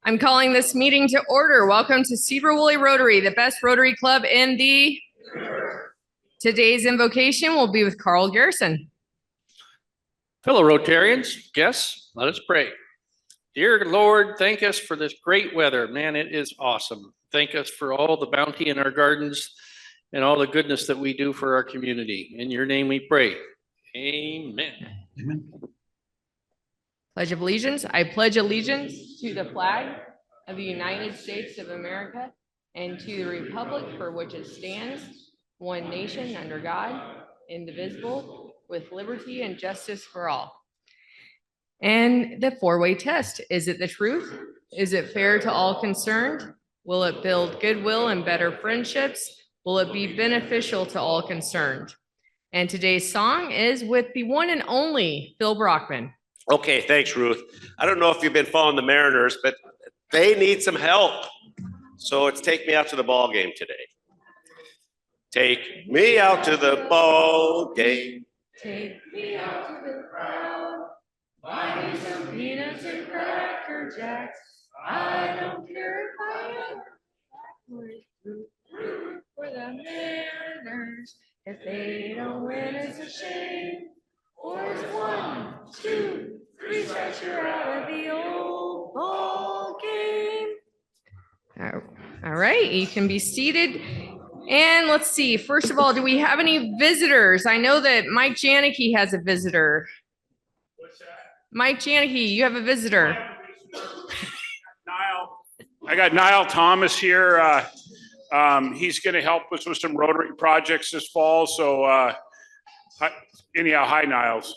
I'm calling this meeting to order. Welcome to Sedro Woolley Rotary, the best Rotary club in the... Today's invocation will be with Carl Garrison. Fellow Rotarians, guests, let us pray. Dear Lord, thank us for this great weather. Man, it is awesome. Thank us for all the bounty in our gardens and all the goodness that we do for our community. In your name we pray. Amen. Amen. Pledge of Allegiance. I pledge allegiance to the flag of the United States of America and to the republic for which it stands, one nation under God, indivisible, with liberty and justice for all. And the four-way test. Is it the truth? Is it fair to all concerned? Will it build goodwill and better friendships? Will it be beneficial to all concerned? And today's song is with the one and only Phil Brockman. Okay, thanks, Ruth. I don't know if you've been following the Mariners, but they need some help. So it's Take Me Out to the Ball Game today. Take me out to the ball game. Take me out to the crowd. Buy me some peanuts and Cracker Jacks. I don't care if I root for the Mariners. If they don't win, it's a shame. Or it's 1, 2, 3 strikes, you're out of the old ball game. All right, you can be seated. And let's see, first of all, do we have any visitors? I know that Mike Janicki has a visitor. What's that? Mike Janicki, you have a visitor. I got Niall Thomas here. He's going to help us with some Rotary projects this fall. So anyhow, hi, Niles.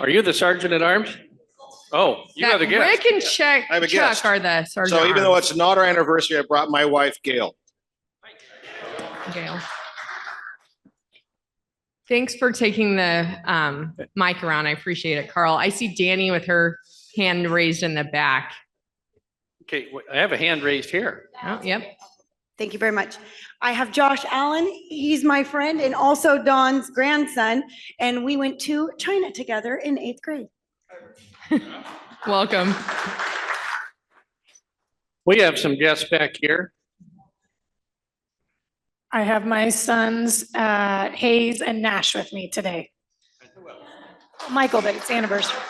Are you the Sergeant at Arms? Oh, you have a guest. Rick and Chuck I have a guest. are the sergeant. So even though it's not our anniversary, I brought my wife, Gail. Gail. Thanks for taking the mic around. I appreciate it, Carl. I see Danny with her hand raised in the back. Okay, I have a hand raised here. Oh, yep. Thank you very much. I have Josh Allen. He's my friend and also Dawn's grandson. And we went to China together in 8th grade. Welcome. We have some guests back here. I have my sons, Hayes and Nash with me today. Michael, but it's anniversary.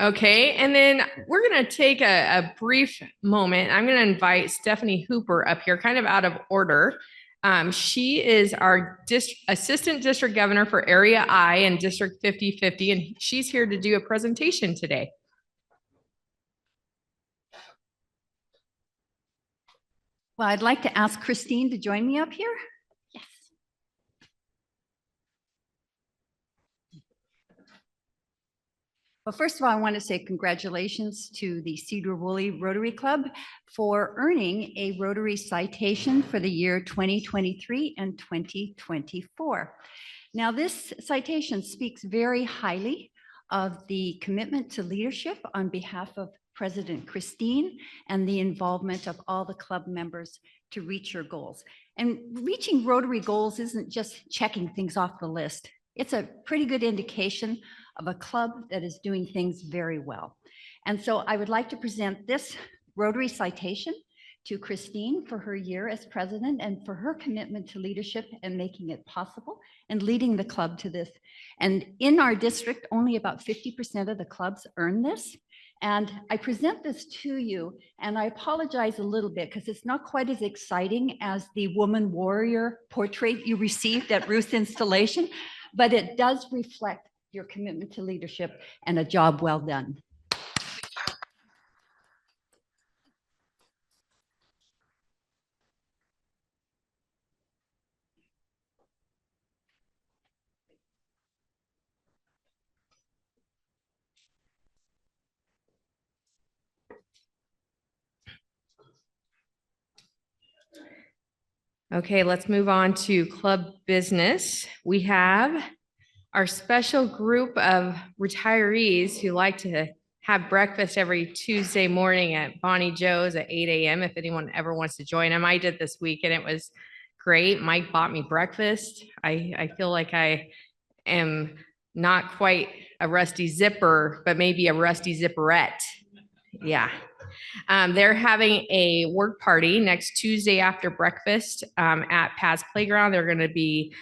Okay, and then we're going to take a brief moment. I'm going to invite Stephanie Hooper up here, kind of out of order. She is our Assistant District Governor for Area I and District 5050, and she's here to do a presentation today. Well, I'd like to ask Christine to join me up here. Yes. Well, first of all, I want to say congratulations to the Sedro Woolley Rotary Club for earning a Rotary citation for the year 2023 and 2024. Now, this citation speaks very highly of the commitment to leadership on behalf of President Christine and the involvement of all the club members to reach your goals. And reaching Rotary goals isn't just checking things off the list. It's a pretty good indication of a club that is doing things very well. And so I would like to present this Rotary citation to Christine for her year as president and for her commitment to leadership and making it possible and leading the club to this. And in our district, only about 50% of the clubs earn this. And I present this to you, and I apologize a little bit because it's not quite as exciting as the woman warrior portrait you received at Ruth's installation, but it does reflect your commitment to leadership and a job well done. Okay, let's move on to club business. We have our special group of retirees who like to have breakfast every Tuesday morning at Bonnie Joe's at 8 a.m. if anyone ever wants to join them. I did this week and it was great. Mike bought me breakfast. I feel like I am not quite a rusty zipper, but maybe a rusty zipperette. Yeah. They're having a work party next Tuesday after breakfast at Pat's Playground. They're going to be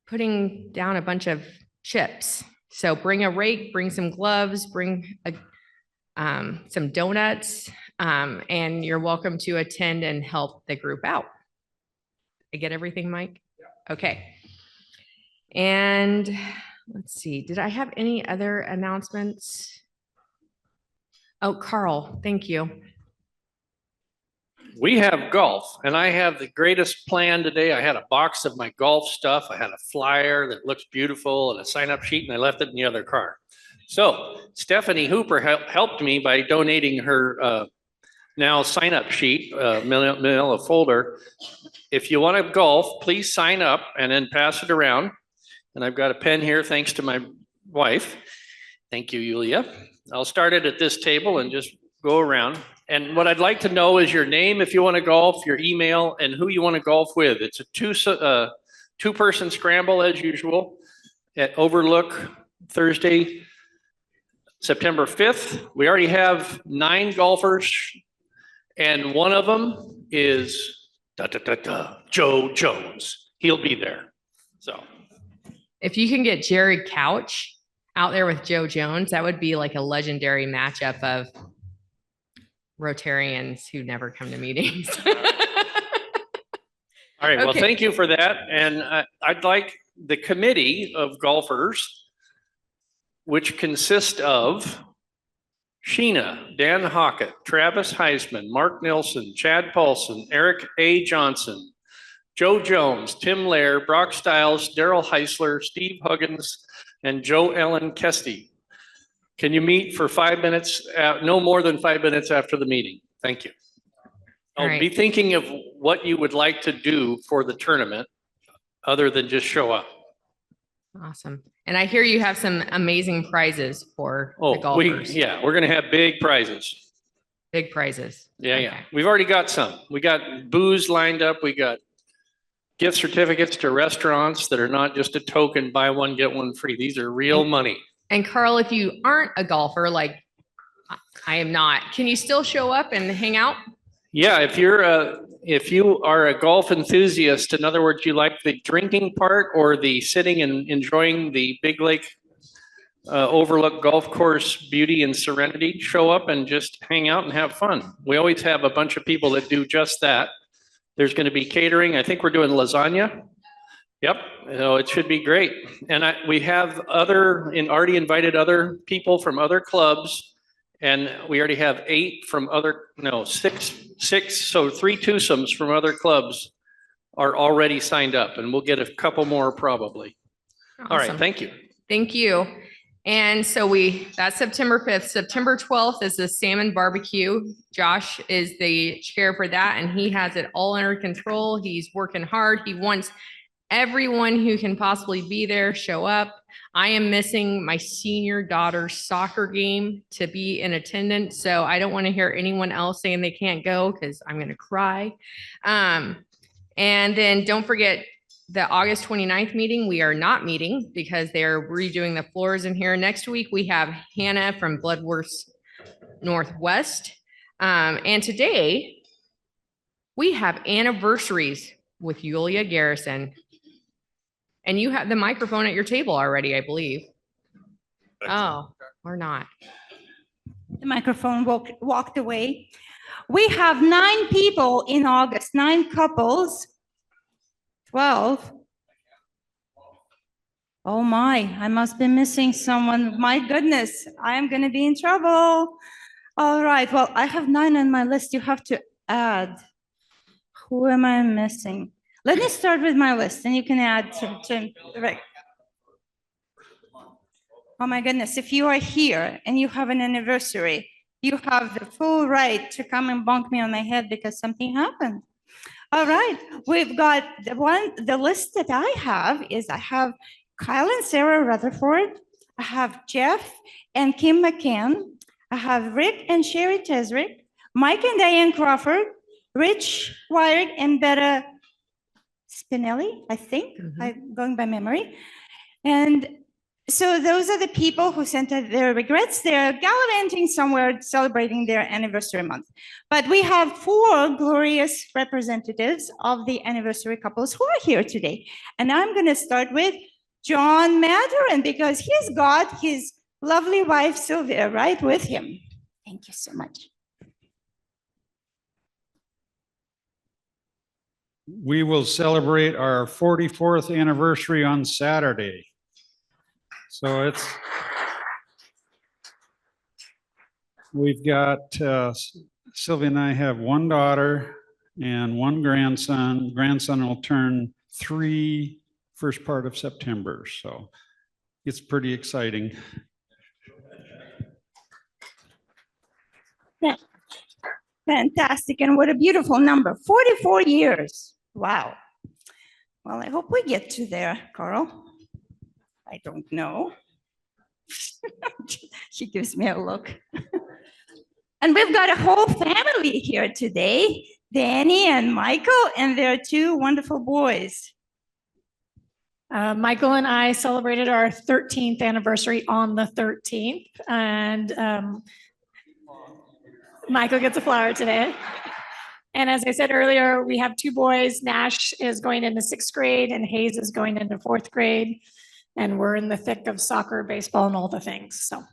putting down a bunch of chips. So bring a rake, bring some gloves, bring some donuts, and you're welcome to attend and help the group out. I get everything, Mike? Okay. And let's see, did I have any other announcements? Oh, Carl, thank you. We have golf, and I have the greatest plan today. I had a box of my golf stuff. I had a flyer that looks beautiful and a sign-up sheet, and I left it in the other car. So Stephanie Hooper helped me by donating her now sign-up sheet, manila folder. If you want to golf, please sign up and then pass it around. And I've got a pen here, thanks to my wife. Thank you, Yulia. I'll start it at this table and just go around. And what I'd like to know is your name if you want to golf, your email, and who you want to golf with. It's a two-person scramble as usual at Overlook Thursday, September 5th. We already have 9 golfers, and one of them is Joe Jones. He'll be there. So If you can get Jared Couch out there with Joe Jones, that would be like a legendary matchup of Rotarians who never come to meetings. all right, well, Okay. thank you for that. And I'd like the committee of golfers, which consist of Sheena, Dan Hockett, Travis Heisman, Mark Nilsson, Chad Paulson, Eric A. Johnson, Joe Jones, Tim Lair, Brock Stiles, Daryl Heisler, Steve Huggins, and Joe Ellen Kesty. Can you meet for 5 minutes, no more than 5 minutes after the meeting? Thank you. All I'll be right. thinking of what you would like to do for the tournament, other than just show up. Awesome. And I hear you have some amazing prizes for the Oh, golfers. yeah, we're gonna have big prizes. Big prizes. Yeah, Okay. yeah. We've already got some. We got booze lined up. We got gift certificates to restaurants that are not just a token, buy one, get one free. These are real money. And Carl, if you aren't a golfer, like I am not, can you still show up and hang out? Yeah, if you are a golf enthusiast, in other words, you like the drinking part or the sitting and enjoying the Big Lake Overlook Golf Course beauty and serenity, show up and just hang out and have fun. We always have a bunch of people that do just that. There's going to be catering. I think we're doing lasagna. Yep, so it should be great. And we have already invited other people from other clubs, and we already have 6, so 3 twosomes from other clubs are already signed up, and we'll get a couple more probably. All right, Awesome. thank you. Thank you. And so that's September 5th. September 12th is the salmon barbecue. Josh is the chair for that, and he has it all under control. He's working hard. He wants everyone who can possibly be there, show up. I am missing my senior daughter's soccer game to be in attendance. So I don't want to hear anyone else saying they can't go because I'm going to cry. And then don't forget the August 29th meeting. We are not meeting because they're redoing the floors in here. Next week, we have Hannah from Bloodworth Northwest. And today we have Anniversaries with Yulia Garrison. And you have the microphone at your table already, I believe. Oh, or not. The microphone walked away. We have 9 people in August, 9 couples. 12. Oh my, I must be missing someone. My goodness, I am going to be in trouble. All right, well, I have 9 on my list. You have to add. Who am I missing? Let me start with my list and you can add to right. Oh my goodness, if you are here and you have an anniversary, you have the full right to come and bonk me on my head because something happened. All right, we've got the list that I have is I have Kyle and Sarah Rutherford, I have Jeff and Kim McCann. I have Rick and Sherry Tesrick, Mike and Diane Crawford, Rich Wired and Betta Spinelli, I think, I'm going by memory. And so those are the people who sent their regrets. They're gallivanting somewhere celebrating their anniversary month. But we have 4 glorious representatives of the anniversary couples who are here today. And I'm going to start with John Maturin because he's got his lovely wife Sylvia right with him. Thank you so much. We will celebrate our 44th anniversary on Saturday. So we've got, Sylvia and I have 1 daughter and 1 grandson. Grandson will turn 3 first part of September. So it's pretty exciting. Fantastic. And what a beautiful number. 44 years. Wow. Well, I hope we get to there, Carl. I don't know. She gives me a look. And we've got a whole family here today. Danny and Michael and their 2 wonderful boys. Michael and I celebrated our 13th anniversary on the 13th, and Michael gets a flower today. And as I said earlier, we have 2 boys. Nash is going into 6th grade and Hayes is going into 4th grade. And we're in the thick of soccer, baseball, and all the things, so.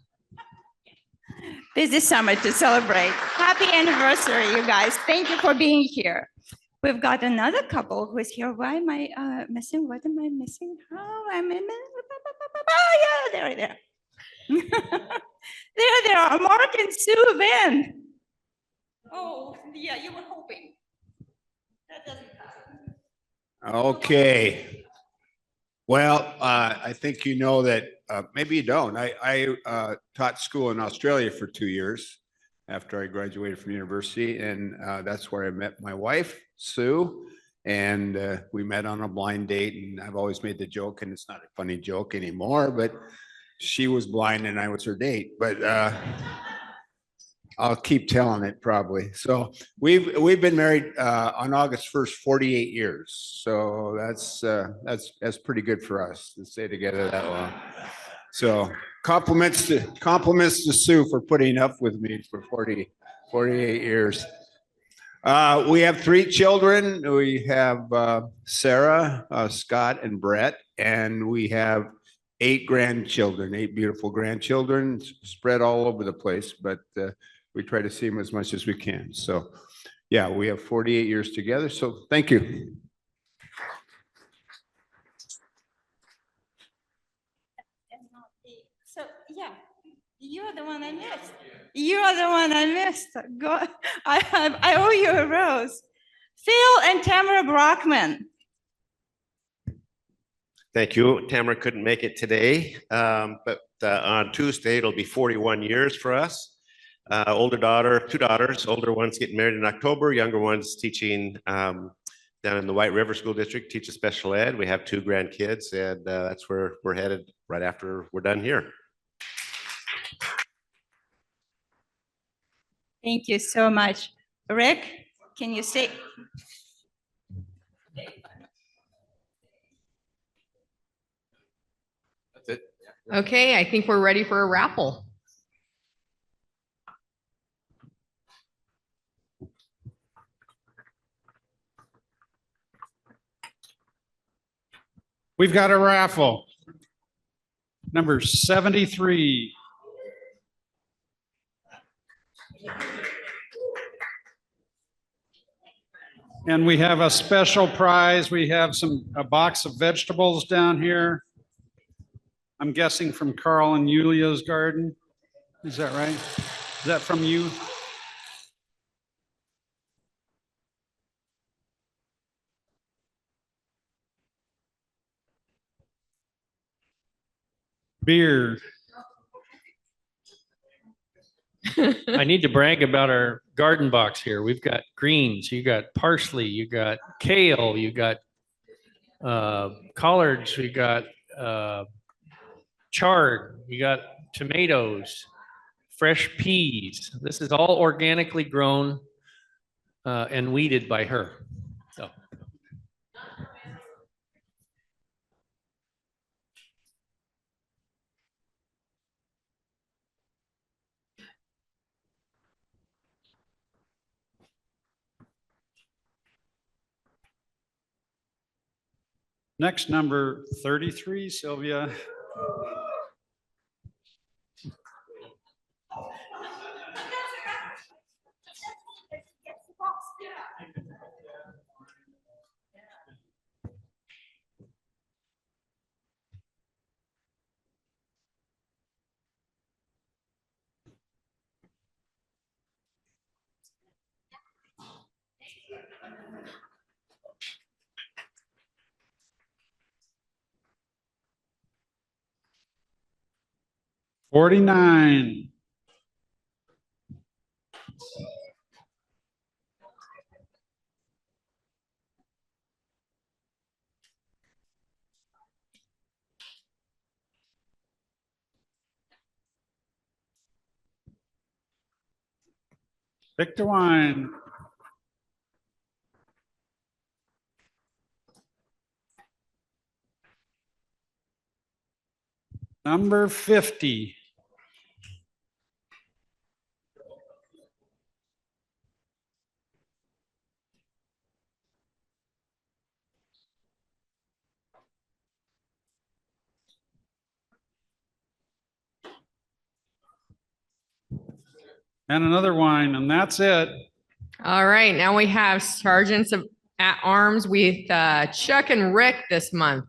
Busy summer to celebrate. Happy anniversary, you guys. Thank you for being here. We've got another couple who is here. Why am I missing? What am I missing? Oh, I'm in. Oh, yeah, there. There are Mark and Sue Van. Oh, yeah, you were hoping. That doesn't happen. Okay. Well, I think you know that, maybe you don't. I taught school in Australia for 2 years after I graduated from university. And that's where I met my wife, Sue. And we met on a blind date. And I've always made the joke, and it's not a funny joke anymore, but she was blind and I was her date. But I'll keep telling it probably. So we've been married on August 1st, 48 years. So that's pretty good for us to stay together that long. So compliments to Sue for putting up with me for 48 years. We have 3 children. We have Sarah, Scott, and Brett, and we have 8 grandchildren, 8 beautiful grandchildren spread all over the place, but we try to see them as much as we can. So yeah, we have 48 years together. So thank you. So yeah, you're the one I missed. You are the one I missed. Go, I owe you a rose. Phil and Tamara Brockman. Thank you. Tamara couldn't make it today, but on Tuesday, it'll be 41 years for us. Older daughter, 2 daughters, older one's getting married in October, younger one's teaching down in the White River School District, teaches special ed. We have 2 grandkids, and that's where we're headed right after we're done here. Thank you so much. Rick, can you say? That's it. Okay, I think we're ready for a raffle. We've got a raffle. Number 73. And we have a special prize. We have a box of vegetables down here. I'm guessing from Carl and Yulia's garden. Is that right? Is that from you? Beer. I need to brag about our garden box here. We've got greens, you got parsley, you got kale, you got collards, we got chard, you got tomatoes, fresh peas. This is all organically grown and weeded by her. So. Next, number 33, Sylvia. $49. Victor Wine. Number 50. And another wine, and that's it. All right, now we have Sergeants of at Arms with Chuck and Rick this month.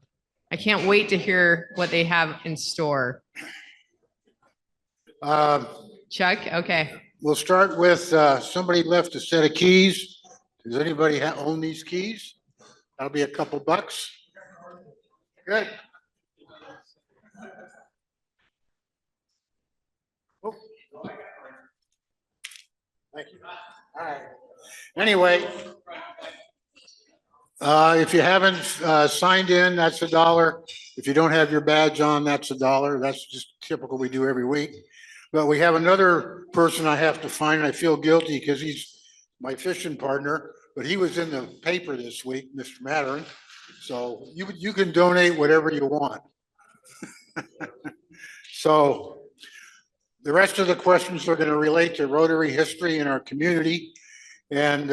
I can't wait to hear what they have in store. Chuck, okay. We'll start with somebody left a set of keys. Does anybody own these keys? That'll be a couple bucks. Good. Oh. Thank you. All right. Anyway, if you haven't signed in, that's $1. If you don't have your badge on, that's $1. That's just typical we do every week. But we have another person I have to find. I feel guilty because he's my fishing partner, but he was in the paper this week, Mr. McMoran. So you can donate whatever you want. So the rest of the questions are going to relate to Rotary history in our community. And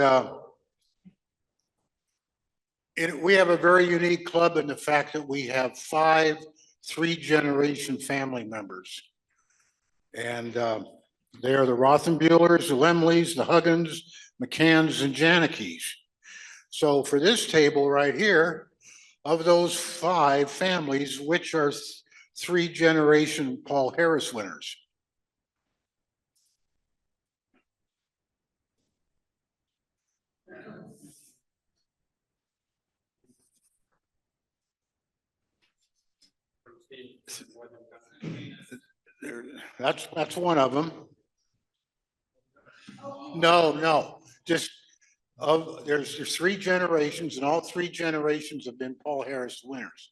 we have a very unique club in the fact that we have 5 three-generation family members. And they are the Rothenbuehlers, the Lemleys, the Huggins, McCanns, and Janikes. So for this table right here, of those 5 families, which are 3-generation Paul Harris winners? That's one of them. No, just there's 3 generations, and all 3 generations have been Paul Harris winners.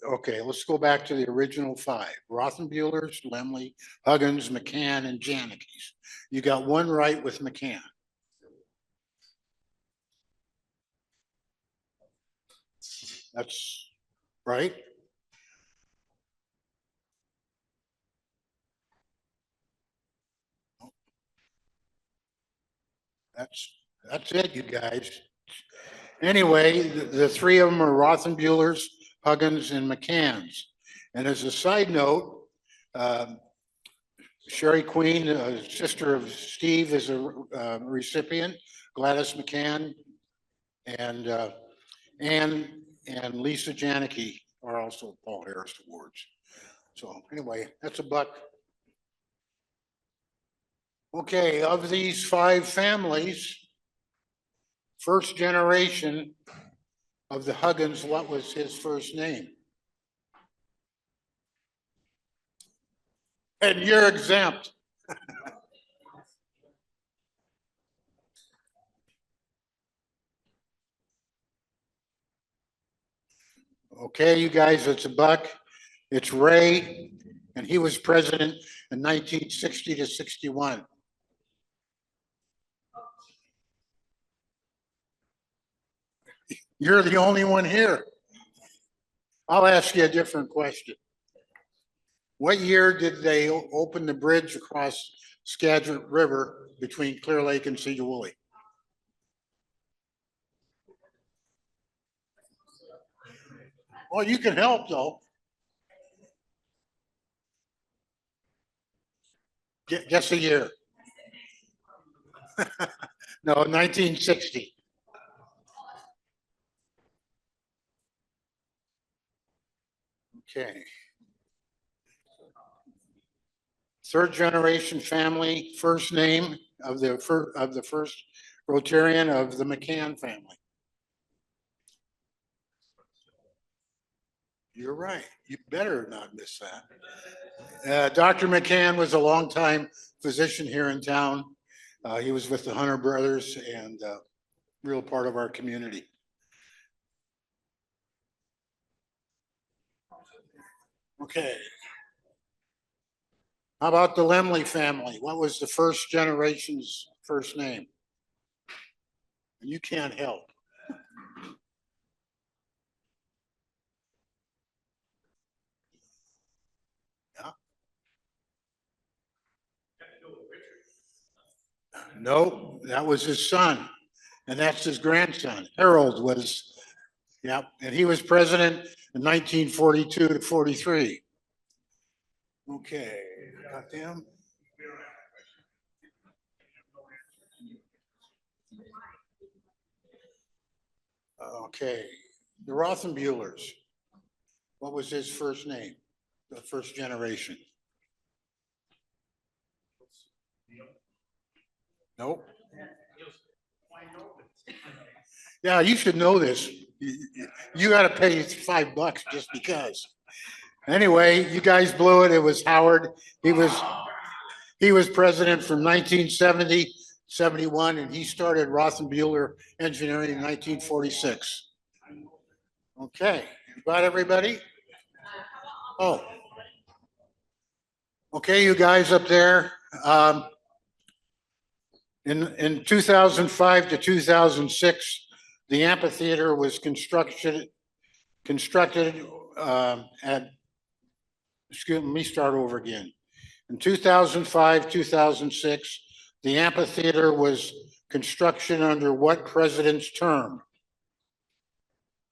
Okay, let's go back to the original 5. Rothenbuehlers, Lemley, Huggins, McCann, and Janikes. You got one right with McCann. That's right. That's it, you guys. Anyway, the 3 of them are Rothenbuehlers, Huggins, and McCanns. And as a side note, Sherry Queen, sister of Steve, is a recipient. Gladys McCann and Ann and Lisa Janicke are also Paul Harris Awards. So anyway, that's $1. Okay, of these 5 families, first generation of the Huggins, what was his first name? And you're exempt. Okay, you guys, it's a buck. It's Ray, and he was president in 1960 to 61. You're the only one here. I'll ask you a different question. What year did they open the bridge across Skagit River between Clear Lake and Sedro Woolley? Well, you can help though. Guess a year. No, 1960. Okay. Third generation family, first name of the first Rotarian of the McMoran family. You're right. You better not miss that. Dr. McMoran was a longtime physician here in town. He was with the Hunter Brothers and real part of our community. Okay. How about the Lemley family? What was the first generation's first name? You can't help. Yeah. No, that was his son, and that's his grandson. Harold was, yeah, and he was president in 1942 to 43. Okay, got them. Okay, the Rothenbuehlers. What was his first name? The first generation. Nope. Yeah, you should know this. You got to pay $5 just because. Anyway, you guys blew it. It was Howard. He was president from 1970, 71, and he started Rothenbuehler Engineering in 1946. Okay, got everybody? Oh. Okay, you guys up there. In 2005 to 2006, the amphitheater was constructed at, excuse me, let me start over again. In 2005, 2006, the amphitheater was construction under what president's term?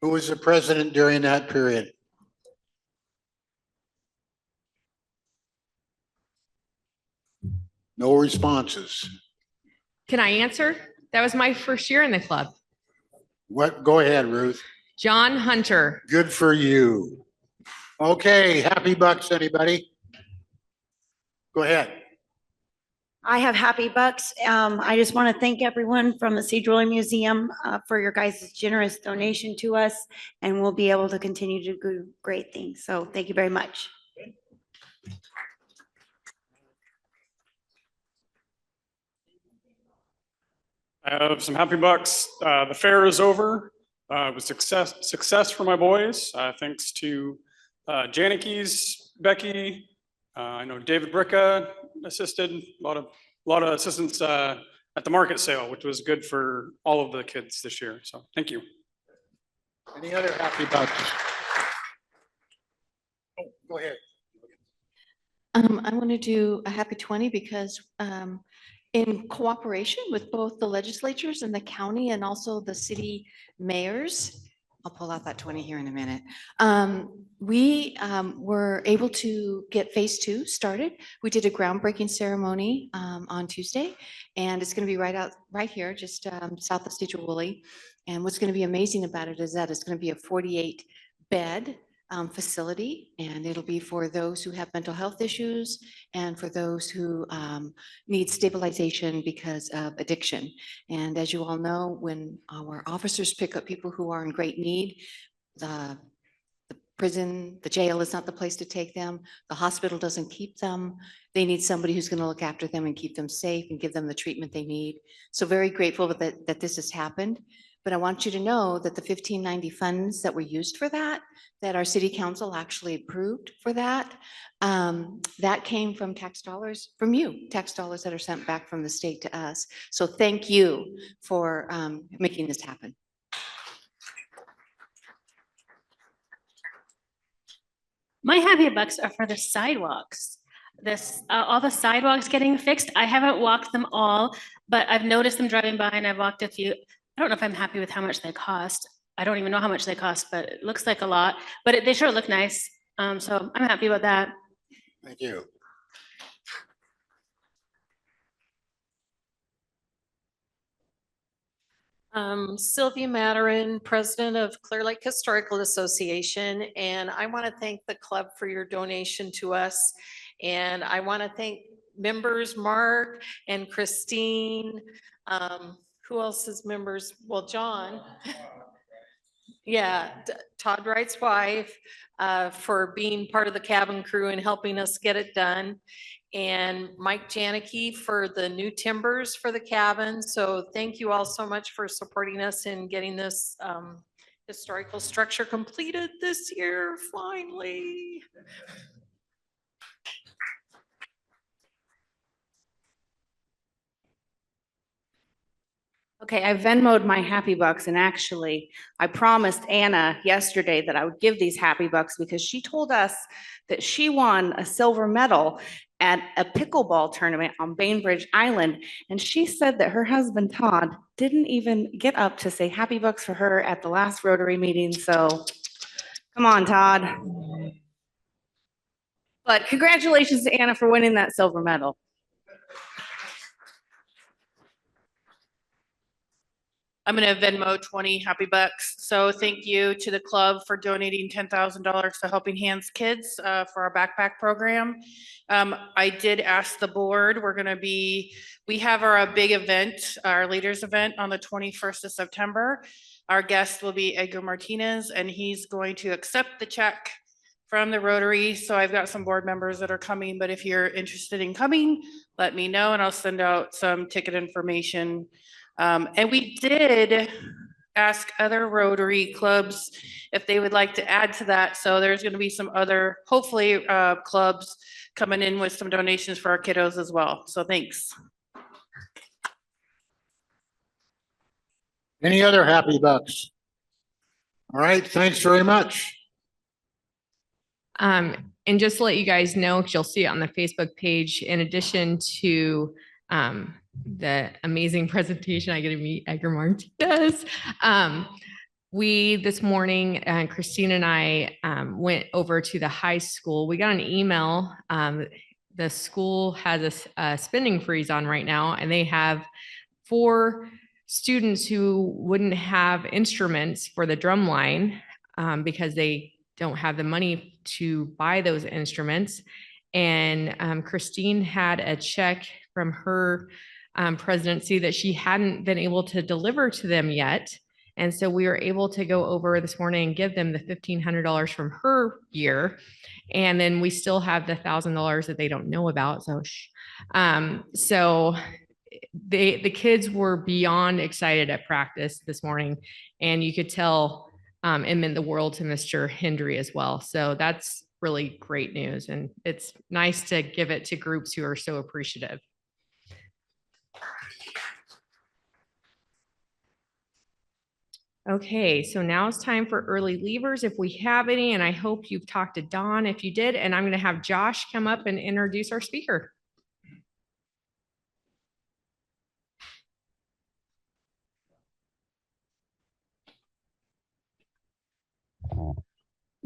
Who was the president during that period? No responses. Can I answer? That was my first year in the club. What? Go ahead, Ruth. John Hunter. Good for you. Okay, happy bucks, anybody? Go ahead. I have happy bucks. I just want to thank everyone from the Sedro Woolley Museum for your guys' generous donation to us, and we'll be able to continue to do great things. So thank you very much. I have some happy bucks. The fair is over. It was success for my boys. Thanks to Janikes, Becky. I know David Bricka assisted. A lot of assistance at the market sale, which was good for all of the kids this year. So thank you. Any other happy bucks? Oh, go ahead. I want to do a happy 20 because in cooperation with both the legislatures and the county and also the city mayors, I'll pull out that 20 here in a minute. We were able to get phase 2 started. We did a groundbreaking ceremony on Tuesday, and it's going to be right here, just south of Sedro Woolley. And what's going to be amazing about it is that it's going to be a 48-bed facility, and it'll be for those who have mental health issues and for those who need stabilization because of addiction. And as you all know, when our officers pick up people who are in great need, the prison, the jail is not the place to take them. The hospital doesn't keep them. They need somebody who's going to look after them and keep them safe and give them the treatment they need. So very grateful that this has happened. But I want you to know that the 1590 funds that were used for that our city council actually approved for that, that came from tax dollars, from you, tax dollars that are sent back from the state to us. So thank you for making this happen. My happy bucks are for the sidewalks. All the sidewalks getting fixed. I haven't walked them all, but I've noticed them driving by and I've walked a few. I don't know if I'm happy with how much they cost. I don't even know how much they cost, but it looks like a lot, but they sure look nice. So I'm happy about that. Thank you. Sylvia Matarin, President of Clear Lake Historical Association, and I want to thank the club for your donation to us. And I want to thank members Mark and Christine. Who else is members? Well, John. Yeah, Todd Wright's wife, for being part of the cabin crew and helping us get it done. And Mike Janicki for the new timbers for the cabin. So thank you all so much for supporting us in getting this historical structure completed this year, finally. Okay, I Venmoed my happy bucks, and actually I promised Anna yesterday that I would give these happy bucks because she told us that she won a silver medal at a pickleball tournament on Bainbridge Island. And she said that her husband Todd didn't even get up to say happy bucks for her at the last Rotary meeting. So come on, Todd. But congratulations to Anna for winning that silver medal. I'm gonna Venmo 20 happy bucks. So thank you to the club for donating $10,000 to Helping Hands Kids for our backpack program. I did ask the board, we have our big event, our leaders event on the 21st of September. Our guest will be Edgar Martinez, and he's going to accept the check from the Rotary. So I've got some board members that are coming, but if you're interested in coming, let me know and I'll send out some ticket information. And we did ask other Rotary clubs if they would like to add to that. So there's going to be some other, hopefully, clubs coming in with some donations for our kiddos as well. So thanks. Any other happy bucks? All right, thanks very much. And just to let you guys know, because you'll see it on the Facebook page, in addition to the amazing presentation I get to meet Edgar Martinez. We this morning, Christine and I went over to the high school. We got an email. The school has a spending freeze on right now, and they have 4 students who wouldn't have instruments for the drum line because they don't have the money to buy those instruments. And Christine had a check from her presidency that she hadn't been able to deliver to them yet. And so we were able to go over this morning and give them the $1,500 from her year. And then we still have the $1,000 that they don't know about. So, the kids were beyond excited at practice this morning, and you could tell it meant the world to Mr. Hendry as well. So that's really great news. And it's nice to give it to groups who are so appreciative. Okay, so now it's time for early leavers if we have any, and I hope you've talked to Dawn if you did, and I'm going to have Josh come up and introduce our speaker.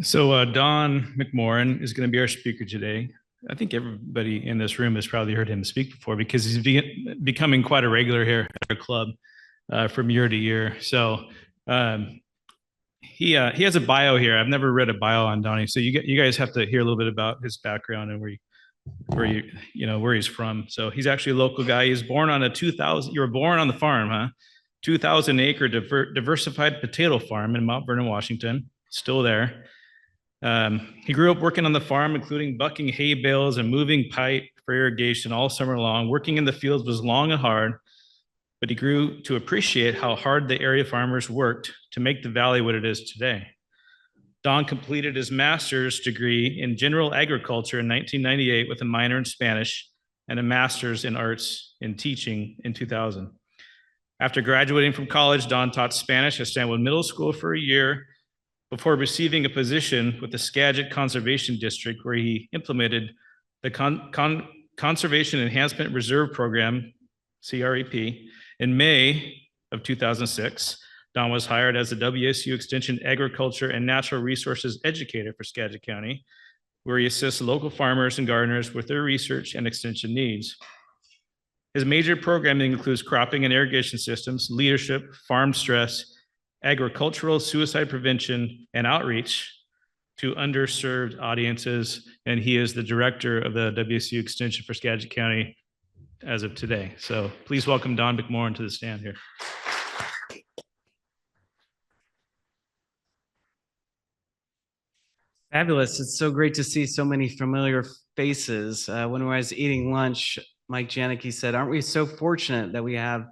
So Don McMoran is going to be our speaker today. I think everybody in this room has probably heard him speak before because he's becoming quite a regular here at our club from year to year. So he has a bio here. I've never read a bio on Donnie, so you guys have to hear a little bit about his background and where he's from. So he's actually a local guy. He was born on you were born on the farm, huh? 2,000 acre diversified potato farm in Mount Vernon, Washington. Still there. He grew up working on the farm, including bucking hay bales and moving pipe for irrigation all summer long. Working in the fields was long and hard, but he grew to appreciate how hard the area farmers worked to make the valley what it is today. Don completed his master's degree in general agriculture in 1998 with a minor in Spanish and a master's in arts in teaching in 2000. After graduating from college, Don taught Spanish at Stanwood Middle School for a year before receiving a position with the Skagit Conservation District, where he implemented the Conservation Enhancement Reserve Program, CREP. In May of 2006, Don was hired as the WSU Extension Agriculture and Natural Resources Educator for Skagit County, where he assists local farmers and gardeners with their research and extension needs. His major programming includes cropping and irrigation systems, leadership, farm stress, agricultural suicide prevention, and outreach to underserved audiences. And he is the director of the WSU Extension for Skagit County as of today. So please welcome Don McMoran to the stand here. Fabulous. It's so great to see so many familiar faces. When I was eating lunch, Mike Janicki said, aren't we so fortunate that we have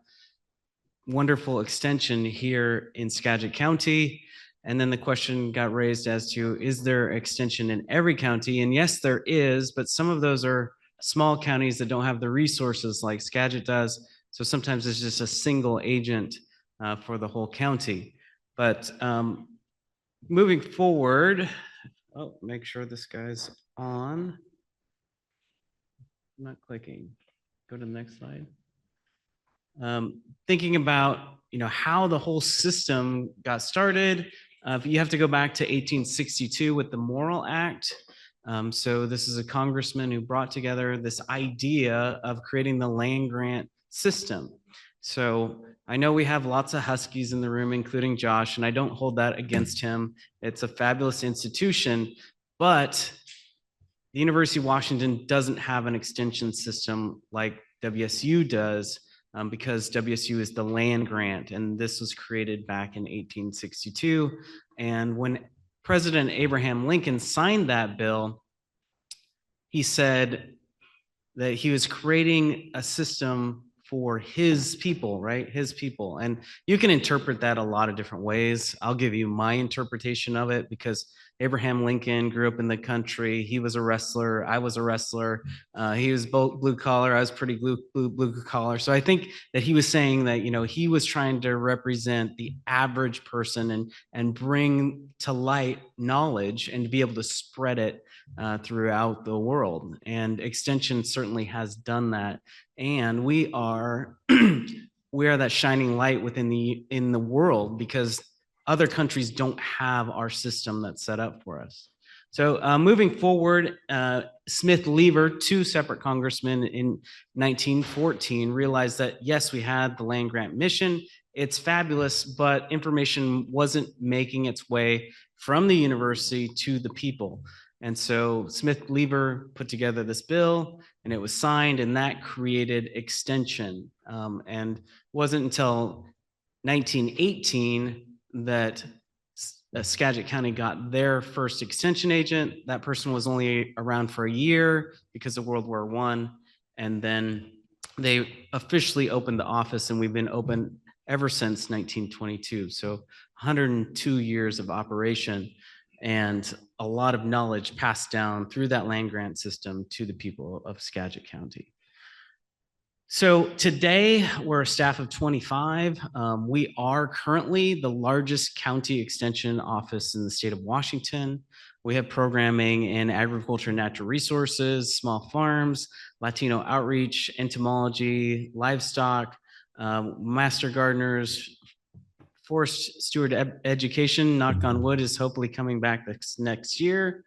wonderful extension here in Skagit County? And then the question got raised as to, is there extension in every county? And yes, there is, but some of those are small counties that don't have the resources like Skagit does. So sometimes it's just a single agent for the whole county. But moving forward, make sure this guy's on. I'm not clicking. Go to the next slide. Thinking about, how the whole system got started. You have to go back to 1862 with the Morrill Act. So this is a congressman who brought together this idea of creating the land grant system. So I know we have lots of Huskies in the room, including Josh, and I don't hold that against him. It's a fabulous institution, but the University of Washington doesn't have an extension system like WSU does, because WSU is the land grant, and this was created back in 1862. And when President Abraham Lincoln signed that bill, he said that he was creating a system for his people, right? His people. And you can interpret that a lot of different ways. I'll give you my interpretation of it, because Abraham Lincoln grew up in the country. He was a wrestler. I was a wrestler. He was both blue collar. I was pretty blue collar. So I think that he was saying that, he was trying to represent the average person and bring to light knowledge and to be able to spread it throughout the world. And Extension certainly has done that. And we are that shining light in the world, because other countries don't have our system that's set up for us. So moving forward, Smith Lever, two separate congressmen in 1914, realized that yes, we had the land grant mission. It's fabulous, but information wasn't making its way from the university to the people. And so Smith Lever put together this bill, and it was signed, and that created Extension. And it wasn't until 1918 that Skagit County got their first extension agent. That person was only around for a year because of World War I. And then they officially opened the office, and we've been open ever since 1922. So 102 years of operation, and a lot of knowledge passed down through that land grant system to the people of Skagit County. So today we're a staff of 25. We are currently the largest county extension office in the state of Washington. We have programming in agriculture and natural resources, small farms, Latino outreach, entomology, livestock, master gardeners, forest steward education, knock on wood, is hopefully coming back next year.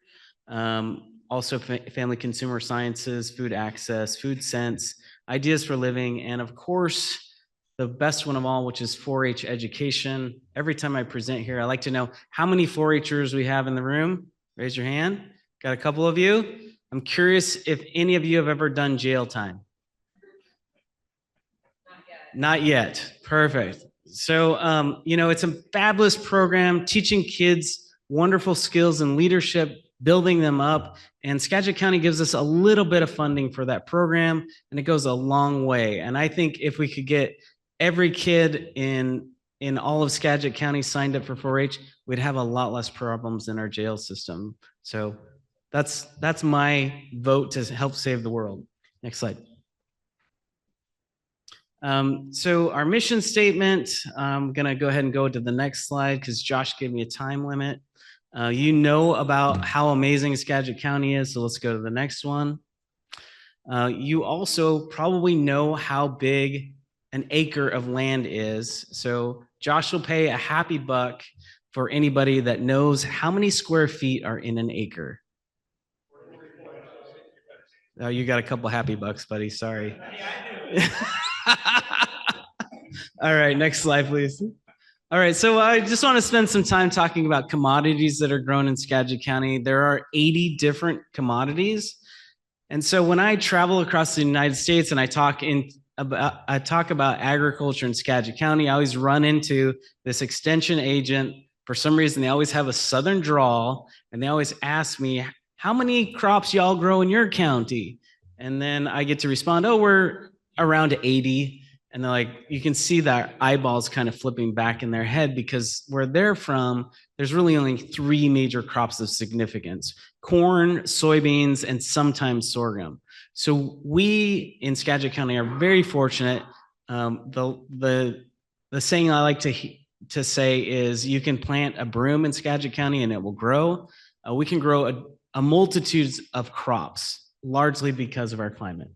Also family consumer sciences, food access, food sense, ideas for living, and of course, the best one of all, which is 4-H education. Every time I present here, I like to know how many 4-Hers we have in the room. Raise your hand. Got a couple of you. I'm curious if any of you have ever done jail time. Not yet. Perfect. So, it's a fabulous program, teaching kids wonderful skills and leadership, building them up. And Skagit County gives us a little bit of funding for that program, and it goes a long way. And I think if we could get every kid in all of Skagit County signed up for 4-H, we'd have a lot less problems in our jail system. So that's my vote to help save the world. Next slide. So our mission statement, I'm gonna go ahead and go to the next slide because Josh gave me a time limit. You know about how amazing Skagit County is, so let's go to the next one. You also probably know how big an acre of land is. So Josh will pay a happy buck for anybody that knows how many square feet are in an acre. Oh, you got a couple happy bucks, buddy. Sorry. All right, next slide, please. All right, so I just want to spend some time talking about commodities that are grown in Skagit County. There are 80 different commodities. And so when I travel across the United States and I talk about agriculture in Skagit County, I always run into this extension agent. For some reason, they always have a southern drawl, and they always ask me, how many crops y'all grow in your county? And then I get to respond, oh, we're around 80. And they're like, you can see that eyeballs kind of flipping back in their head because where they're from, there's really only 3 major crops of significance: corn, soybeans, and sometimes sorghum. So we in Skagit County are very fortunate. The saying I like to say is you can plant a broom in Skagit County and it will grow. We can grow a multitude of crops, largely because of our climate.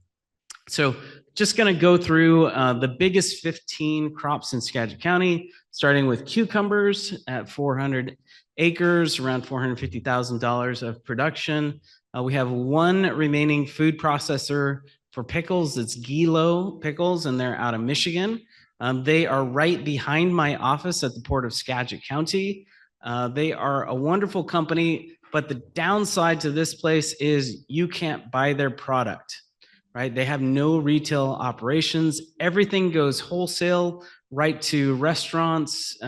So just going to go through the biggest 15 crops in Skagit County, starting with cucumbers at 400 acres, around $450,000 of production. We have one remaining food processor for pickles. It's Gilo Pickles, and they're out of Michigan. They are right behind my office at the Port of Skagit County. They are a wonderful company, but the downside to this place is you can't buy their product. Right? They have no retail operations. Everything goes wholesale right to restaurants,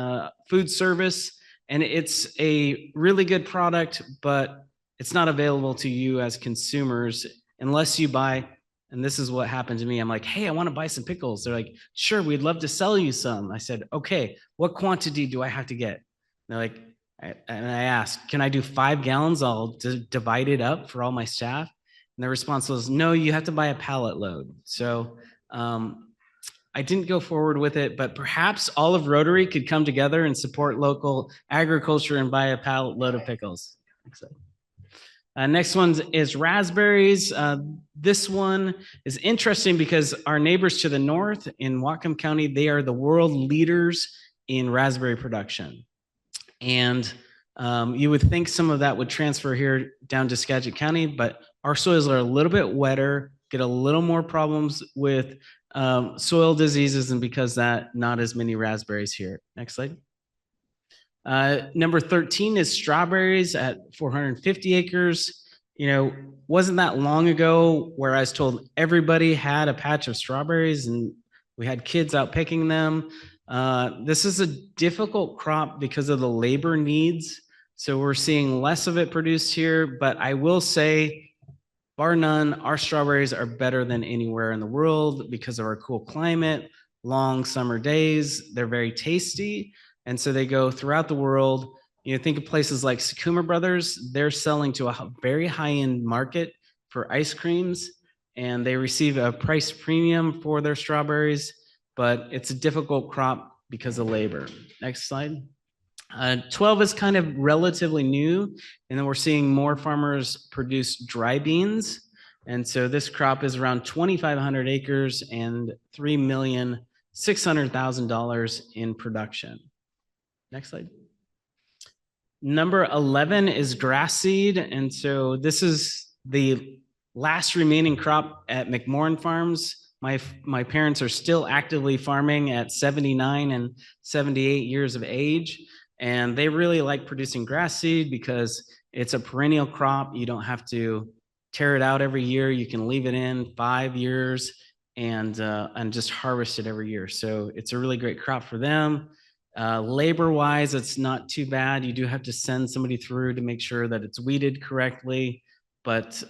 food service, and it's a really good product, but it's not available to you as consumers unless you buy, and this is what happened to me. I'm like, hey, I want to buy some pickles. They're like, sure, we'd love to sell you some. I said, okay, what quantity do I have to get? They're like, and I asked, can I do 5 gallons? I'll divide it up for all my staff. And the response was, no, you have to buy a pallet load. So I didn't go forward with it, but perhaps all of Rotary could come together and support local agriculture and buy a pallet load of pickles. Next one is raspberries. This one is interesting because our neighbors to the north in Whatcom County, they are the world leaders in raspberry production. And you would think some of that would transfer here down to Skagit County, but our soils are a little bit wetter, get a little more problems with soil diseases, and because that, not as many raspberries here. Next slide. Number 13 is strawberries at 450 acres. You know, wasn't that long ago where I was told everybody had a patch of strawberries and we had kids out picking them. This is a difficult crop because of the labor needs. So we're seeing less of it produced here, but I will say, bar none, our strawberries are better than anywhere in the world because of our cool climate, long summer days. They're very tasty. And so they go throughout the world. You know, think of places like Sakuma Brothers. They're selling to a very high-end market for ice creams, and they receive a price premium for their strawberries, but it's a difficult crop because of labor. Next slide. 12 is kind of relatively new, and then we're seeing more farmers produce dry beans. And so this crop is around 2,500 acres and $3,600,000 in production. Next slide. Number 11 is grass seed. And so this is the last remaining crop at McMoran Farms. My parents are still actively farming at 79 and 78 years of age. And they really like producing grass seed because it's a perennial crop. You don't have to tear it out every year. You can leave it in 5 years and just harvest it every year. So it's a really great crop for them. Labor-wise, it's not too bad. You do have to send somebody through to make sure that it's weeded correctly. But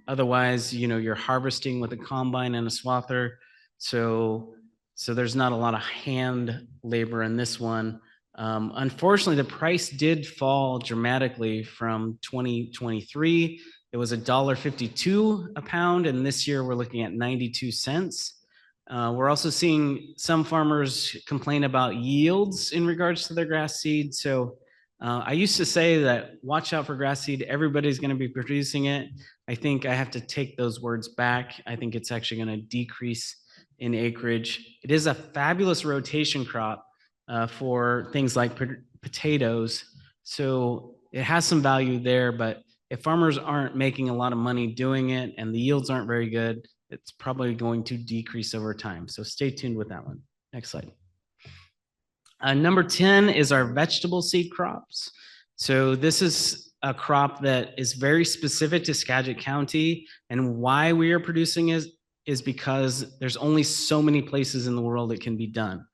otherwise, you know, you're harvesting with a combine and a swather. So So there's not a lot of hand labor in this one. Unfortunately, the price did fall dramatically from 2023. It was $1.52 a pound, and this year we're looking at 92 cents. We're also seeing some farmers complain about yields in regards to their grass seed. So I used to say that watch out for grass seed. Everybody's going to be producing it. I think I have to take those words back. I think it's actually going to decrease in acreage. It is a fabulous rotation crop for things like potatoes. So it has some value there, but if farmers aren't making a lot of money doing it and the yields aren't very good, it's probably going to decrease over time. So stay tuned with that one. Next slide. Number 10 is our vegetable seed crops. So this is a crop that is very specific to Skagit County, and why we are producing is because there's only so many places in the world it can be done.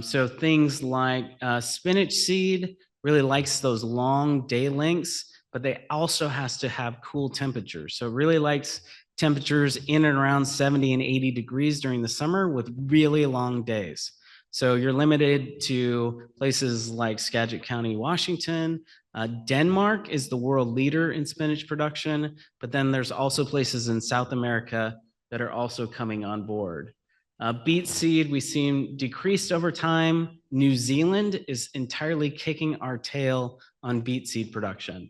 So things like spinach seed really likes those long day lengths, but they also has to have cool temperatures. So it really likes temperatures in and around 70 and 80 degrees during the summer with really long days. So you're limited to places like Skagit County, Washington. Denmark is the world leader in spinach production, but then there's also places in South America that are also coming on board. Beet seed, we seen decreased over time. New Zealand is entirely kicking our tail on beet seed production.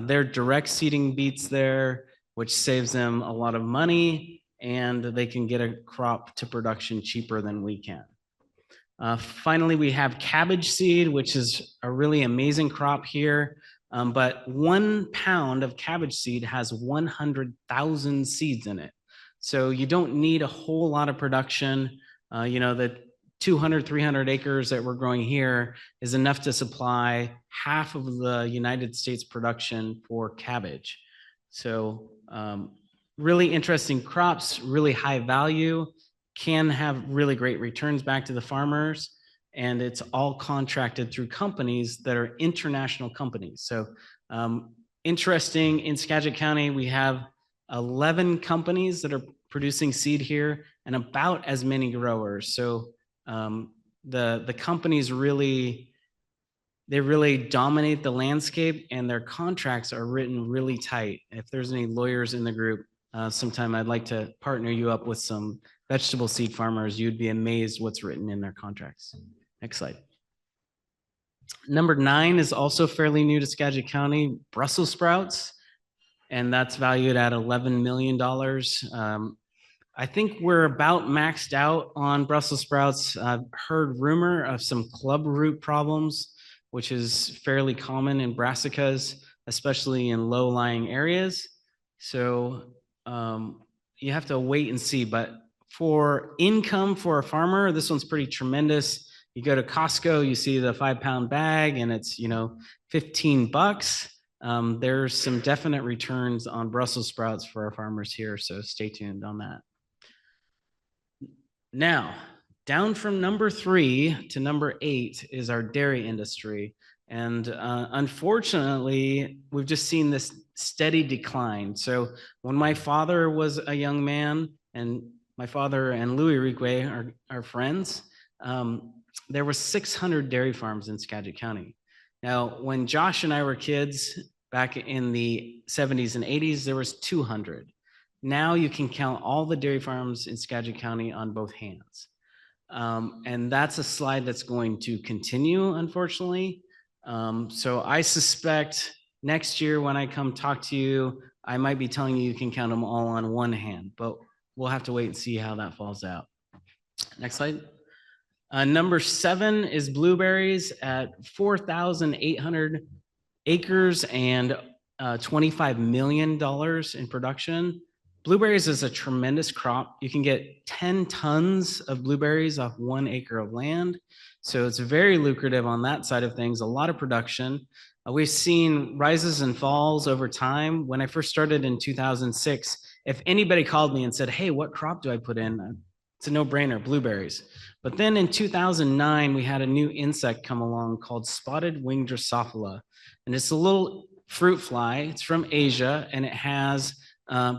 They're direct seeding beets there, which saves them a lot of money, and they can get a crop to production cheaper than we can. Finally, we have cabbage seed, which is a really amazing crop here. But 1 pound of cabbage seed has 100,000 seeds in it. So you don't need a whole lot of production. The 200, 300 acres that we're growing here is enough to supply half of the United States production for cabbage. So really interesting crops, really high value, can have really great returns back to the farmers. And it's all contracted through companies that are international companies. So interesting, in Skagit County, we have 11 companies that are producing seed here and about as many growers. So the companies really dominate the landscape, and their contracts are written really tight. If there's any lawyers in the group, sometime I'd like to partner you up with some vegetable seed farmers. You'd be amazed what's written in their contracts. Next slide. Number 9 is also fairly new to Skagit County, Brussels sprouts, and that's valued at $11 million. I think we're about maxed out on Brussels sprouts. I've heard rumor of some club root problems, which is fairly common in brassicas, especially in low-lying areas. So you have to wait and see. But for income for a farmer, this one's pretty tremendous. You go to Costco, you see the 5-pound bag, and it's $15. There's some definite returns on Brussels sprouts for our farmers here, so stay tuned on that. Now, down from number 3 to number 8 is our dairy industry. And unfortunately, we've just seen this steady decline. So when my father was a young man, and my father and Louis Rique are friends, there were 600 dairy farms in Skagit County. Now, when Josh and I were kids back in the 70s and 80s, there was 200. Now you can count all the dairy farms in Skagit County on both hands. And that's a slide that's going to continue, unfortunately. So I suspect next year when I come talk to you, I might be telling you can count them all on one hand, but we'll have to wait and see how that falls out. Next slide. Number 7 is blueberries at 4,800 acres and $25 million in production. Blueberries is a tremendous crop. You can get 10 tons of blueberries off 1 acre of land. So it's very lucrative on that side of things, a lot of production. We've seen rises and falls over time. When I first started in 2006, if anybody called me and said, hey, what crop do I put in? It's a no-brainer, blueberries. But then in 2009, we had a new insect come along called spotted winged Drosophila. And it's a little fruit fly. It's from Asia, and it has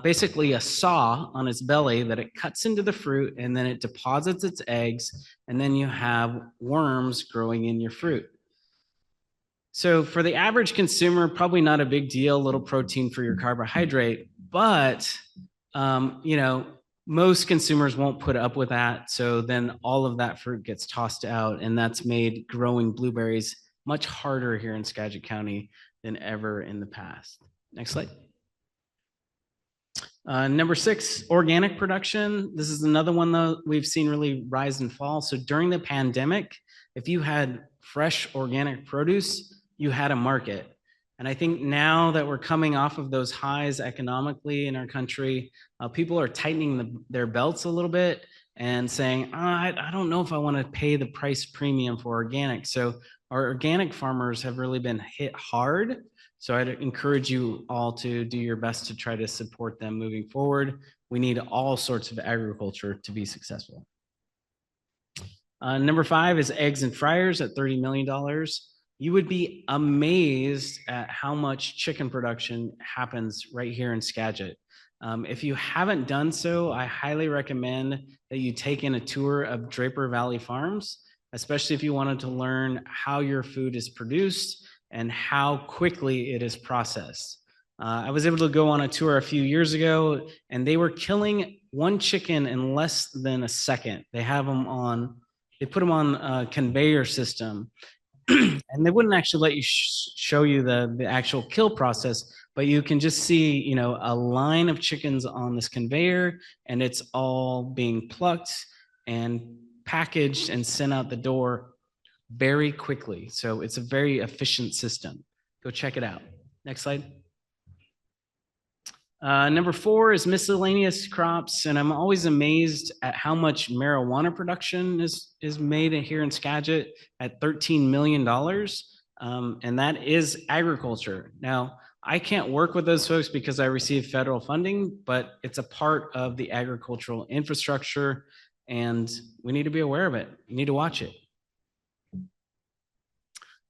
basically a saw on its belly that it cuts into the fruit, and then it deposits its eggs, and then you have worms growing in your fruit. So for the average consumer, probably not a big deal, a little protein for your carbohydrate, but most consumers won't put up with that. So then all of that fruit gets tossed out, and that's made growing blueberries much harder here in Skagit County than ever in the past. Next slide. Number 6, organic production. This is another one that we've seen really rise and fall. So during the pandemic, if you had fresh organic produce, you had a market. And I think now that we're coming off of those highs economically in our country, people are tightening their belts a little bit and saying, I don't know if I want to pay the price premium for organic. So our organic farmers have really been hit hard. So I'd encourage you all to do your best to try to support them moving forward. We need all sorts of agriculture to be successful. Number 5 is eggs and fryers at $30 million. You would be amazed at how much chicken production happens right here in Skagit. If you haven't done so, I highly recommend that you take in a tour of Draper Valley Farms, especially if you wanted to learn how your food is produced and how quickly it is processed. I was able to go on a tour a few years ago, and they were killing one chicken in less than a second. They put them on a conveyor system, and they wouldn't actually let you show you the actual kill process, but you can just see, a line of chickens on this conveyor, and it's all being plucked and packaged and sent out the door very quickly. So it's a very efficient system. Go check it out. Next slide. Number 4 is miscellaneous crops, and I'm always amazed at how much marijuana production is made here in Skagit at $13 million, and that is agriculture. Now, I can't work with those folks because I receive federal funding, but it's a part of the agricultural infrastructure, and we need to be aware of it. We need to watch it.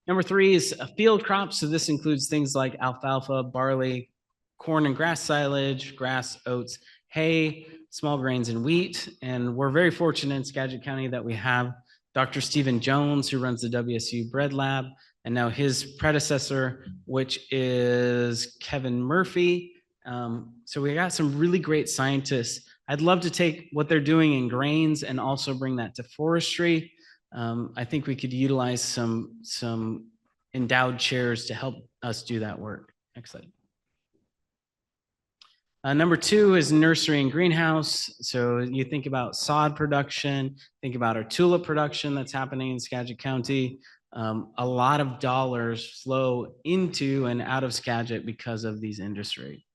Number 3 is field crops. So this includes things like alfalfa, barley, corn and grass silage, grass, oats, hay, small grains, and wheat. And we're very fortunate in Skagit County that we have Dr. Stephen Jones, who runs the WSU Bread Lab, and now his predecessor, which is Kevin Murphy. So we got some really great scientists. I'd love to take what they're doing in grains and also bring that to forestry. I think we could utilize some endowed chairs to help us do that work. Next slide. Number 2 is nursery and greenhouse. So you think about sod production, think about our tulip production that's happening in Skagit County. A lot of dollars flow into and out of Skagit because of these industry.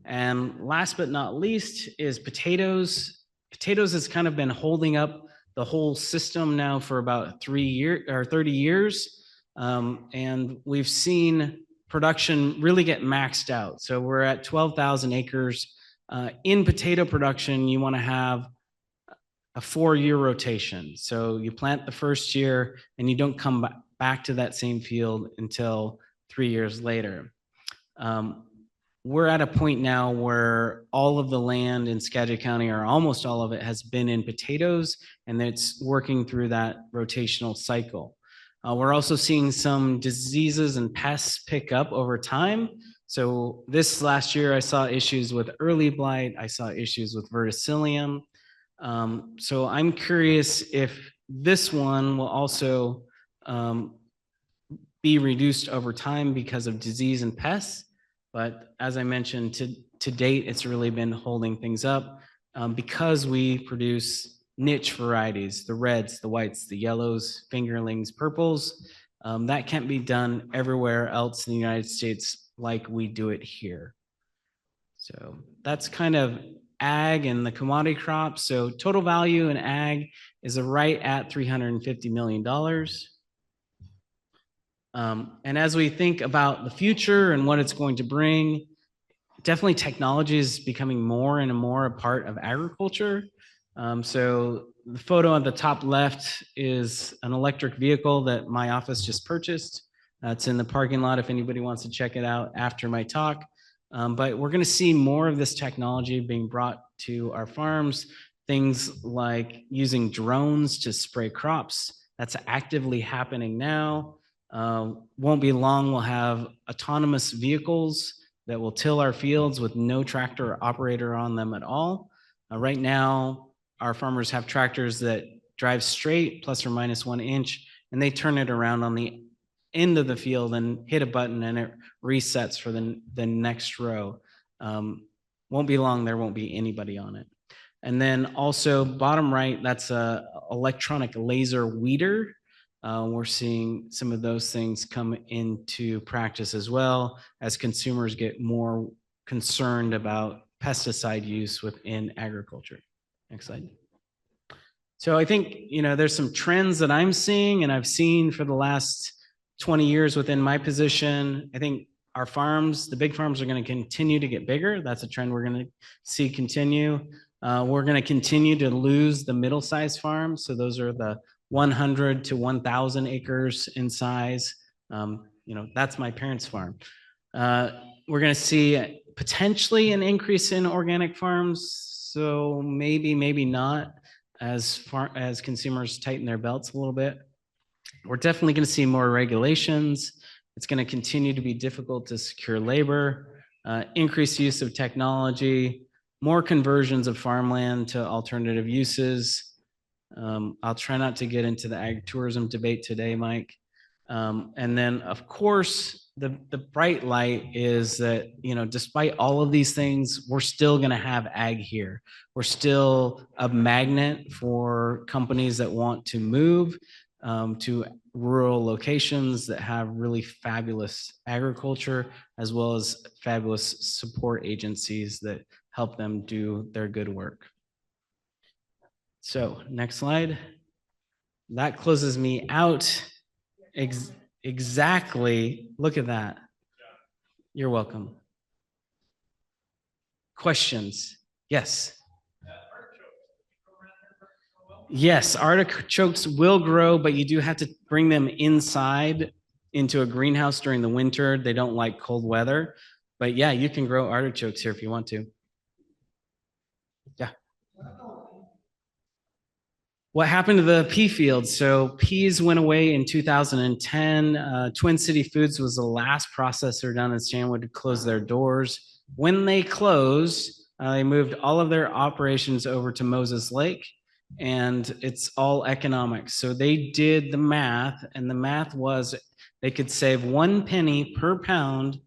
And last but not least is potatoes. Potatoes has kind of been holding up the whole system now for about 30 years. And we've seen production really get maxed out. So we're at 12,000 acres. In potato production, you want to have a 4-year rotation. So you plant the first year and you don't come back to that same field until 3 years later. We're at a point now where all of the land in Skagit County, or almost all of it, has been in potatoes, and it's working through that rotational cycle. We're also seeing some diseases and pests pick up over time. So this last year, I saw issues with early blight. I saw issues with verticillium. So I'm curious if this one will also be reduced over time because of disease and pests. But as I mentioned, to date, it's really been holding things up because we produce niche varieties, the reds, the whites, the yellows, fingerlings, purples. That can't be done everywhere else in the United States like we do it here. So that's kind of ag and the commodity crops. So total value in ag is right at $350 million. And as we think about the future and what it's going to bring, definitely technology is becoming more and more a part of agriculture. So the photo on the top left is an electric vehicle that my office just purchased. It's in the parking lot if anybody wants to check it out after my talk. But we're going to see more of this technology being brought to our farms. Things like using drones to spray crops. That's actively happening now. Won't be long, we'll have autonomous vehicles that will till our fields with no tractor operator on them at all. Right now, our farmers have tractors that drive straight plus or minus 1 inch, and they turn it around on the end of the field and hit a button and it resets for the next row. Won't be long, there won't be anybody on it. And then also bottom right, that's a electronic laser weeder. We're seeing some of those things come into practice as well as consumers get more concerned about pesticide use within agriculture. Next slide. So I think, there's some trends that I'm seeing and I've seen for the last 20 years within my position. I think our farms, the big farms, are going to continue to get bigger. That's a trend we're going to see continue. We're going to continue to lose the middle-sized farms. So those are the 100 to 1,000 acres in size. That's my parents' farm. We're going to see potentially an increase in organic farms. So maybe not as consumers tighten their belts a little bit. We're definitely going to see more regulations. It's going to continue to be difficult to secure labor, increased use of technology, more conversions of farmland to alternative uses. I'll try not to get into the ag tourism debate today, Mike. And then, of course, the bright light is that, despite all of these things, we're still going to have ag here. We're still a magnet for companies that want to move to rural locations that have really fabulous agriculture, as well as fabulous support agencies that help them do their good work. So next slide. That closes me out. Exactly. Look at that. You're welcome. Questions? Yes. Yes, artichokes will grow, but you do have to bring them inside into a greenhouse during the winter. They don't like cold weather. But yeah, you can grow artichokes here if you want to. Yeah. What happened to the pea fields? So peas went away in 2010. Twin City Foods was the last processor down in Stanwood to close their doors. When they closed, they moved all of their operations over to Moses Lake, and it's all economics. So they did the math, and the math was they could save 1 penny per pound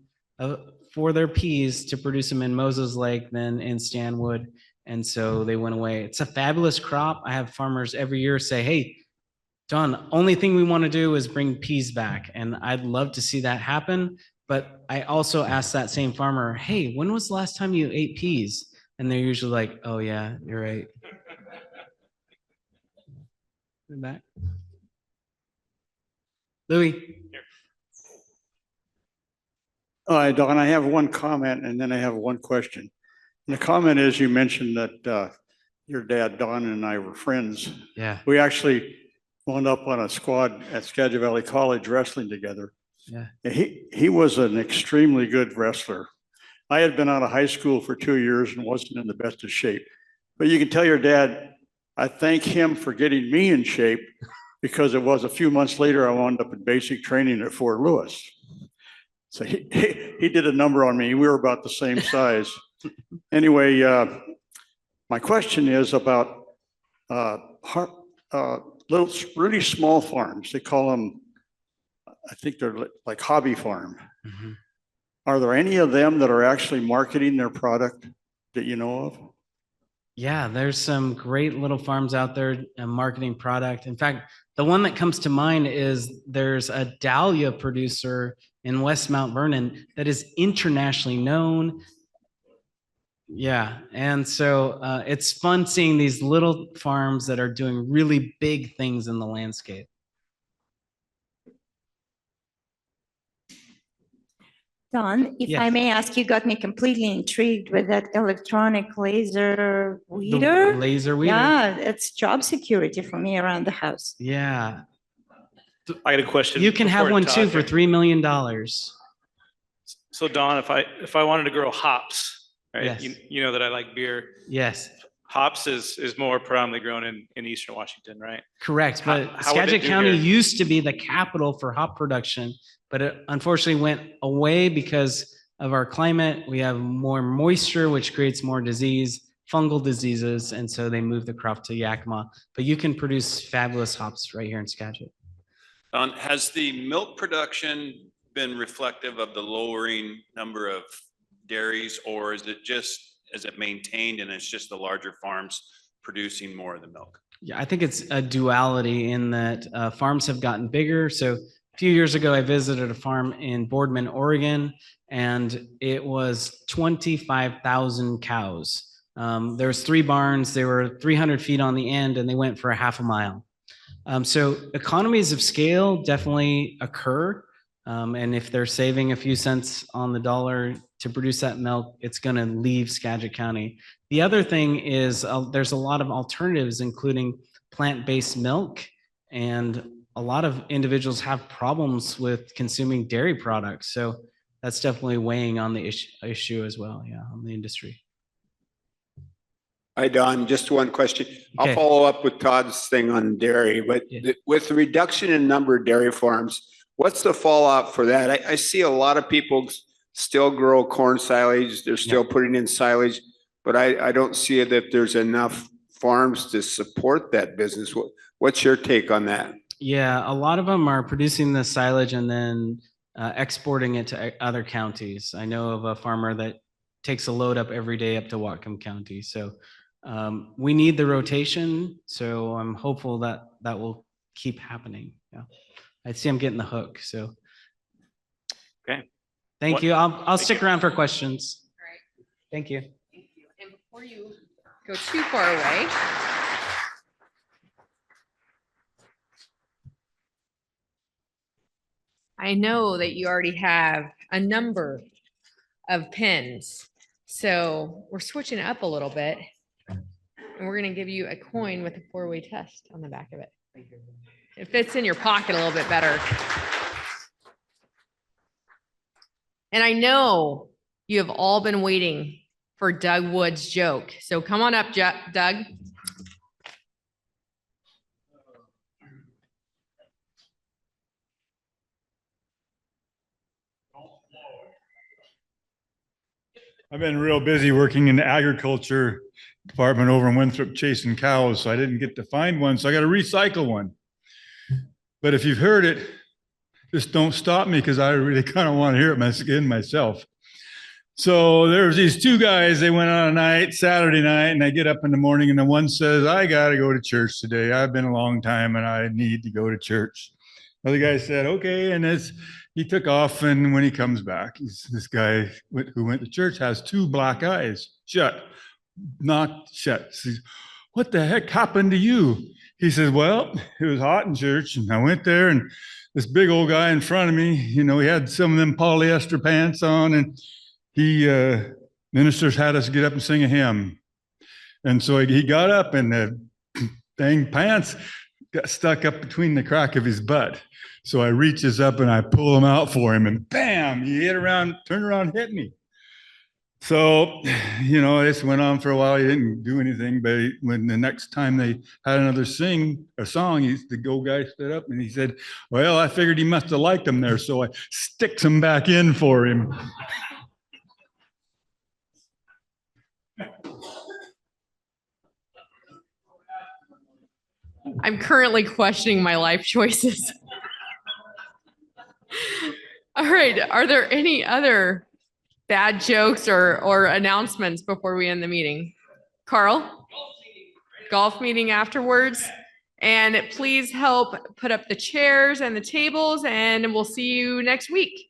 for their peas to produce them in Moses Lake than in Stanwood. And so they went away. It's a fabulous crop. I have farmers every year say, hey, John, only thing we want to do is bring peas back. And I'd love to see that happen. But I also ask that same farmer, hey, when was the last time you ate peas? And they're usually like, oh yeah, you're right. Back. Louis. Hi, Don. I have one comment and then I have one question. And the comment is you mentioned that your dad, Don, and I were friends. Yeah. We actually wound up on a squad at Skagit Valley College wrestling together. Yeah. And he was an extremely good wrestler. I had been out of high school for 2 years and wasn't in the best of shape. But you can tell your dad, I thank him for getting me in shape, because it was a few months later I wound up in basic training at Fort Lewis. So he did a number on me. We were about the same size. Anyway, my question is about little, really small farms. They call them, I think they're like hobby farm. Mm-hmm. Are there any of them that are actually marketing their product that you know of? Yeah, there's some great little farms out there marketing product. In fact, the one that comes to mind is there's a dahlia producer in West Mount Vernon that is internationally known. Yeah, and so it's fun seeing these little farms that are doing really big things in the landscape. Don, if Yeah. I may ask, you got me completely intrigued with that electronic laser weeder. The laser weeder? Yeah, it's job security for me around the house. Yeah. I got a question. You can have before one Todd too for here. $3 million. So Don, if I wanted to grow hops, right? Yes. You know that I like beer. Yes, Hops is more predominantly grown in Eastern Washington, right? correct. But How would they Skagit do County here? used to be the capital for hop production, but it unfortunately went away because of our climate. We have more moisture, which creates more disease, fungal diseases, and so they moved the crop to Yakima. But you can produce fabulous hops right here in Skagit. Has the milk production been reflective of the lowering number of dairies, or is it maintained and it's just the larger farms producing more of the milk? Yeah, I think it's a duality in that farms have gotten bigger. So a few years ago, I visited a farm in Boardman, Oregon, and it was 25,000 cows. There was 3 barns. They were 300 feet on the end, and they went for a half a mile. So economies of scale definitely occur. And if they're saving a few cents on the dollar to produce that milk, it's going to leave Skagit County. The other thing is there's a lot of alternatives, including plant-based milk, and a lot of individuals have problems with consuming dairy products. So that's definitely weighing on the issue as well, yeah, on the industry. Hi, Don, just one question. I'll Okay. follow up with Todd's thing on dairy, but with the reduction in number of dairy farms, what's the fallout for that? I see a lot of people still grow corn silage. They're still putting in silage, but I don't see that there's enough farms to support that business. What's your take on that? Yeah, a lot of them are producing the silage and then exporting it to other counties. I know of a farmer that takes a load up every day up to Whatcom County. So we need the rotation. So I'm hopeful that that will keep happening. Yeah, I see I'm getting the hook. So okay, thank you. I'll stick around for questions. All right. Thank you. Thank you. And before you go too far away, I know that you already have a number of pins. So we're switching it up a little bit. And we're going to give you a coin with a 4-way test on the back of it. It fits in your pocket a little bit better. And I know you have all been waiting for Doug Wood's joke. So come on up, Doug. I've been real busy working in the agriculture department over in Winthrop chasing cows, so I didn't get to find one, so I got to recycle one. But if you've heard it, just don't stop me because I really kind of want to hear it myself. So there's these 2 guys, they went on a night, Saturday night, and I get up in the morning and the one says, I got to go to church today. I've been a long time and I need to go to church. Other guy said, okay. And he took off, and when he comes back, this guy who went to church has 2 black eyes, not shut. Says, what the heck happened to you? He says, well, it was hot in church, and I went there, and this big old guy in front of me, he had some of them polyester pants on, and ministers had us get up and sing a hymn. And so he got up, and the dang pants got stuck up between the crack of his butt. So I reaches up and I pull them out for him, and bam, he turned around, hit me. So, this went on for a while. He didn't do anything, but when the next time they had another song, the old guy stood up and he said, well, I figured he must have liked them there, so I sticks them back in for him. I'm currently questioning my life choices. All right. Are there any other bad jokes or announcements before we end the meeting? Carl? Golf meeting afterwards. And please help put up the chairs and the tables, and we'll see you next week.